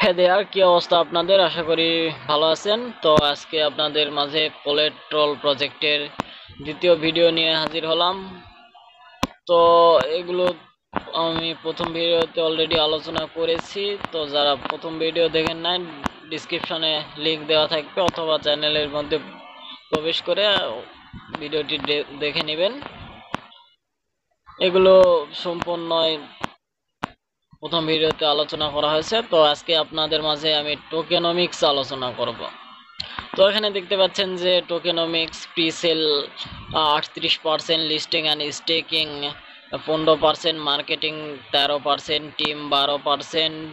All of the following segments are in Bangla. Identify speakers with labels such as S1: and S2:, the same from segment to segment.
S1: হ্যাঁ দেয়ার কি অবস্থা আপনাদের? আশা করি ভালো আছেন। তো আজকে আপনাদের মাঝে কোলেট্রল প্রজেক্টের দ্বিতীয় ভিডিও নিয়ে হাজির হলাম। তো এগুলো আমি প্রথম ভিডিওতে অলরেডি আলোচনা করেছি। তো যারা প্রথম ভিডিও দেখেন নাই, ডিসক্রিপশনে লিংক দেওয়া থাকবে অথবা চ্যানেলের মধ্যে প্রবেশ করে ভিডিওটি দেখে নেবেন। এগুলো সম্পূর্ণই প্রথম ভিডিওতে আলোচনা করা হয়েছে। তো আজকে আপনাদের মাঝে আমি টোকেনমিক্স আলোচনা করব। তো এখানে দেখতে পাচ্ছেন যে tokenomics presale 38%, listing and staking 15%, marketing 13%, team 12%,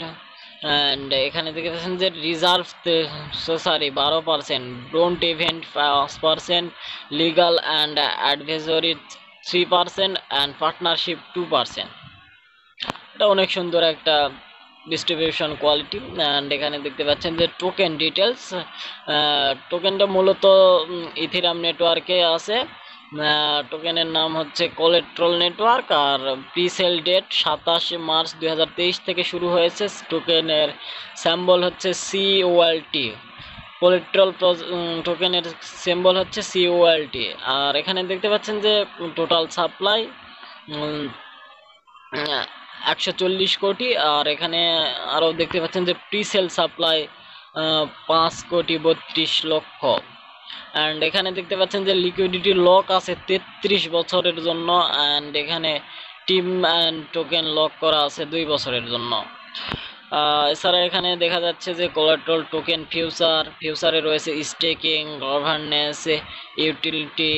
S1: and এখানে দেখতে পাচ্ছেন যে রিজার্ভ 12%, ডোন্ট ইভেন্ট 5%, legal and advisory 3%, and partnership 2%। এটা অনেক সুন্দর একটা ডিস্ট্রিবিউশন কোয়ালিটি। অ্যান্ড এখানে দেখতে পাচ্ছেন যে টোকেন ডিটেলস। টোকেনটা মূলত ইথিরাম নেটওয়ার্কে আছে। টোকেনের নাম হচ্ছে কোলেট্রল নেটওয়ার্ক, আর প্রিসেল ডেট 27 মার্চ 2023 থেকে শুরু হয়েছে। টোকেনের সিম্বল হচ্ছে COLT। কোলেট্রল টোকেনের সিম্বল হচ্ছে COLT। আর এখানে দেখতে পাচ্ছেন যে টোটাল সাপ্লাই 140 কোটি। আর এখানে আরও দেখতে পাচ্ছেন যে প্রিসেল সাপ্লাই 5,32,00,000। অ্যান্ড এখানে দেখতে পাচ্ছেন যে লিকুইডিটি লক আছে 33 বছরের জন্য। অ্যান্ড এখানে টিম অ্যান্ড টোকেন লক করা আছে 2 বছরের জন্য। এছাড়া এখানে দেখা যাচ্ছে যে কোলাট্রল টোকেন ফিউচারে রয়েছে স্টেকিং, গভর্নেন্স, ইউটিলিটি।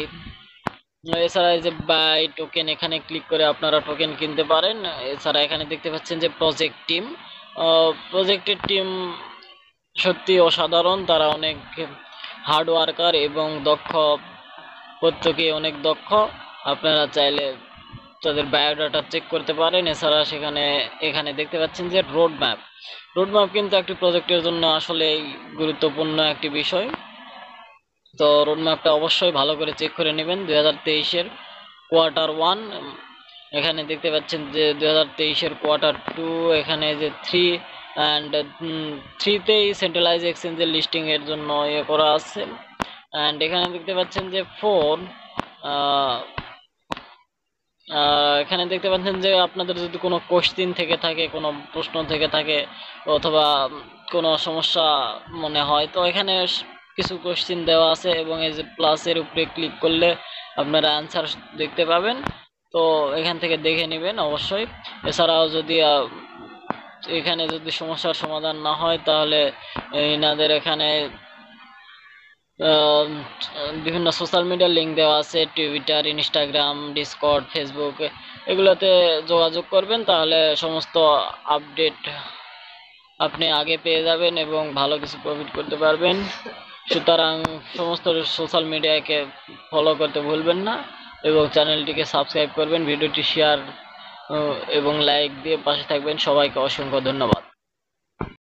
S1: এছাড়া এই যে বাই টোকেন, এখানে ক্লিক করে আপনারা টোকেন কিনতে পারেন। এছাড়া এখানে দেখতে পাচ্ছেন যে প্রজেক্টের টিম সত্যি অসাধারণ। তারা অনেক হার্ড ওয়ার্কার এবং দক্ষ, প্রত্যেকে অনেক দক্ষ। আপনারা চাইলে তাদের বায়োডাটা চেক করতে পারেন। এছাড়া এখানে দেখতে পাচ্ছেন যে রোডম্যাপ কিন্তু একটি প্রজেক্টের জন্য আসলে গুরুত্বপূর্ণ একটি বিষয়। তো রোডম্যাপটা অবশ্যই ভালো করে চেক করে নেবেন। 2023-এর Q1, এখানে দেখতে পাচ্ছেন যে 2023-এর Q2, এখানে যে 3 অ্যান্ড 3তেই সেন্ট্রালাইজ এক্সচেঞ্জের লিস্টিং এর জন্য ইয়ে করা আছে। অ্যান্ড এখানে দেখতে পাচ্ছেন যে 4, এখানে দেখতে পাচ্ছেন যে আপনাদের যদি কোনো কোশ্চিন থেকে থাকে, কোনো প্রশ্ন থেকে থাকে, অথবা কোনো সমস্যা মনে হয়, তো এখানে কিছু কোশ্চিন দেওয়া আছে এবং এই যে প্লাসের উপরে ক্লিক করলে আপনারা অ্যান্সার দেখতে পাবেন। তো এখান থেকে দেখে নেবেন অবশ্যই। এছাড়াও যদি এখানে যদি সমস্যার সমাধান না হয়, তাহলে এনাদের এখানে বিভিন্ন সোশ্যাল মিডিয়ার লিঙ্ক দেওয়া আছে, টুইটার, ইনস্টাগ্রাম, ডিসকর্ড, ফেসবুক, এগুলোতে যোগাযোগ করবেন। তাহলে সমস্ত আপডেট আপনি আগে পেয়ে যাবেন এবং ভালো কিছু প্রফিট করতে পারবেন। সুতরাং সমস্ত সোশ্যাল মিডিয়াকে ফলো করতে ভুলবেন না এবং চ্যানেলটিকে সাবস্ক্রাইব করবেন, ভিডিওটি শেয়ার এবং লাইক দিয়ে পাশে থাকবেন। সবাইকে অসংখ্য ধন্যবাদ।